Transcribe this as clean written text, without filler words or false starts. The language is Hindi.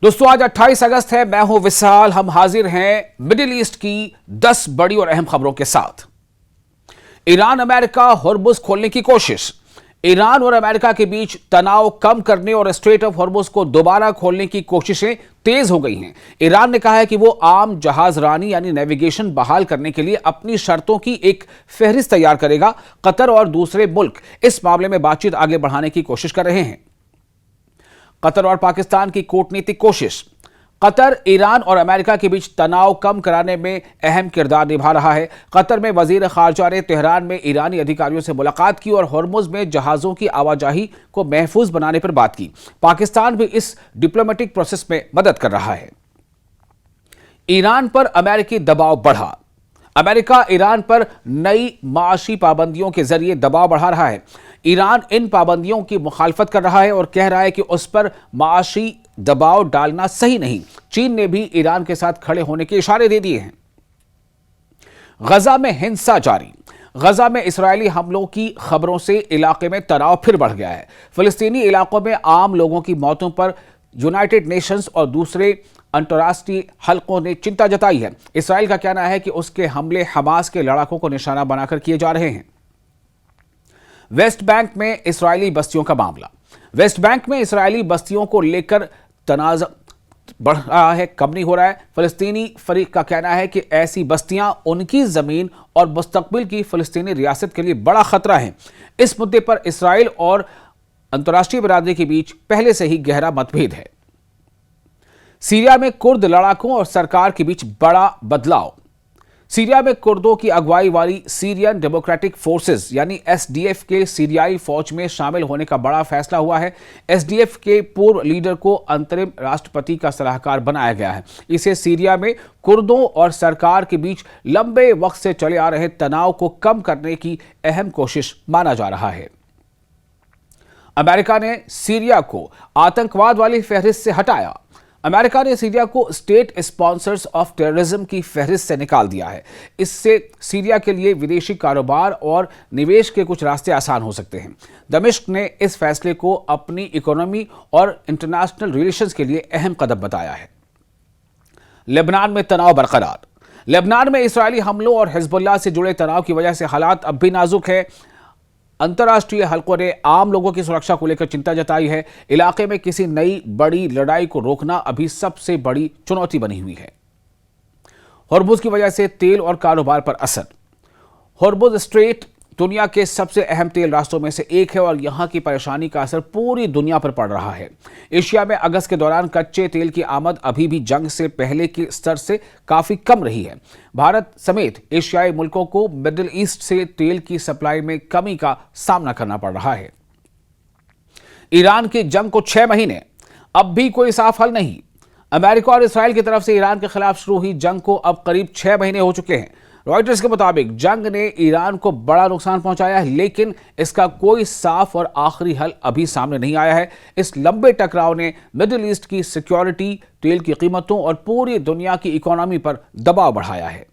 दोस्तों आज 28 अगस्त है। मैं हूं विशाल। हम हाजिर हैं मिडिल ईस्ट की 10 बड़ी और अहम खबरों के साथ। ईरान अमेरिका हॉर्मुज खोलने की कोशिश। ईरान और अमेरिका के बीच तनाव कम करने और स्ट्रेट ऑफ हॉर्मुज को दोबारा खोलने की कोशिशें तेज हो गई हैं। ईरान ने कहा है कि वो आम जहाजरानी यानी नेविगेशन बहाल करने के लिए अपनी शर्तों की एक फहरिस्त तैयार करेगा। कतर और दूसरे मुल्क इस मामले में बातचीत आगे बढ़ाने की कोशिश कर रहे हैं। कतर और पाकिस्तान की कूटनीतिक कोशिश। कतर ईरान और अमेरिका के बीच तनाव कम कराने में अहम किरदार निभा रहा है। कतर में वजीर खारजा ने तेहरान में ईरानी अधिकारियों से मुलाकात की और हॉर्मुज में जहाजों की आवाजाही को महफूज बनाने पर बात की। पाकिस्तान भी इस डिप्लोमेटिक प्रोसेस में मदद कर रहा है। ईरान पर अमेरिकी दबाव बढ़ा। अमेरिका ईरान पर नई माशी पाबंदियों के जरिए दबाव बढ़ा रहा है। ईरान इन पाबंदियों की मुखालफत कर रहा है और कह रहा है कि उस पर माशी दबाव डालना सही नहीं। चीन ने भी ईरान के साथ खड़े होने के इशारे दे दिए हैं। गजा में हिंसा जारी। गजा में इस्राएली हमलों की खबरों से इलाके में तनाव फिर बढ़ गया है। फिलिस्तीनी इलाकों में आम लोगों की मौतों पर यूनाइटेड नेशंस और दूसरे अंतर्राष्ट्रीय हलकों ने चिंता जताई है। इसराइल का कहना है कि उसके हमले हमास के लड़ाकों को निशाना बनाकर किए जा रहे हैं। वेस्ट बैंक में इस्राएली बस्तियों का मामला। वेस्ट बैंक में इस्राएली बस्तियों को लेकर तनाज़ बढ़ रहा है, कम नहीं हो रहा है। फिलिस्तीनी फरीक का कहना है कि ऐसी बस्तियां उनकी जमीन और मुस्तकबिल की फिलिस्तीनी रियासत के लिए बड़ा खतरा है। इस मुद्दे पर इसराइल और अंतर्राष्ट्रीय बिरादरी के बीच पहले से ही गहरा मतभेद है। सीरिया में कुर्द लड़ाकों और सरकार के बीच बड़ा बदलाव। सीरिया में कुर्दों की अगुवाई वाली सीरियन डेमोक्रेटिक फोर्सेस यानी एसडीएफ के सीरियाई फौज में शामिल होने का बड़ा फैसला हुआ है। एसडीएफ के पूर्व लीडर को अंतरिम राष्ट्रपति का सलाहकार बनाया गया है। इसे सीरिया में कुर्दों और सरकार के बीच लंबे वक्त से चले आ रहे तनाव को कम करने की अहम कोशिश माना जा रहा है। अमेरिका ने सीरिया को आतंकवाद वाली फहरिस्त से हटाया। अमेरिका ने सीरिया को स्टेट स्पॉन्सर्स ऑफ टेररिज्म की फहरिस्त से निकाल दिया है। इससे सीरिया के लिए विदेशी कारोबार और निवेश के कुछ रास्ते आसान हो सकते हैं। दमिश्क ने इस फैसले को अपनी इकोनॉमी और इंटरनेशनल रिलेशंस के लिए अहम कदम बताया है। लेबनान में तनाव बरकरार। लेबनान में इस्राएली हमलों और हिजबुल्लाह से जुड़े तनाव की वजह से हालात अब भी नाजुक है। अंतर्राष्ट्रीय हलकों ने आम लोगों की सुरक्षा को लेकर चिंता जताई है। इलाके में किसी नई बड़ी लड़ाई को रोकना अभी सबसे बड़ी चुनौती बनी हुई है। हॉर्मुज की वजह से तेल और कारोबार पर असर। हॉर्मुज स्ट्रेट दुनिया के सबसे अहम तेल रास्तों में से एक है और यहां की परेशानी का असर पूरी दुनिया पर पड़ रहा है। एशिया में अगस्त के दौरान कच्चे तेल की आमद अभी भी जंग से पहले के स्तर से काफी कम रही है। भारत समेत एशियाई मुल्कों को मिडिल ईस्ट से तेल की सप्लाई में कमी का सामना करना पड़ रहा है। ईरान की जंग को 6 महीने, अब भी कोई साफ हल नहीं। अमेरिका और इसराइल की तरफ से ईरान के खिलाफ शुरू हुई जंग को अब करीब 6 महीने हो चुके हैं। रॉयटर्स के मुताबिक जंग ने ईरान को बड़ा नुकसान पहुंचाया है, लेकिन इसका कोई साफ और आखिरी हल अभी सामने नहीं आया है। इस लंबे टकराव ने मिडिल ईस्ट की सिक्योरिटी, तेल की कीमतों और पूरी दुनिया की इकोनॉमी पर दबाव बढ़ाया है।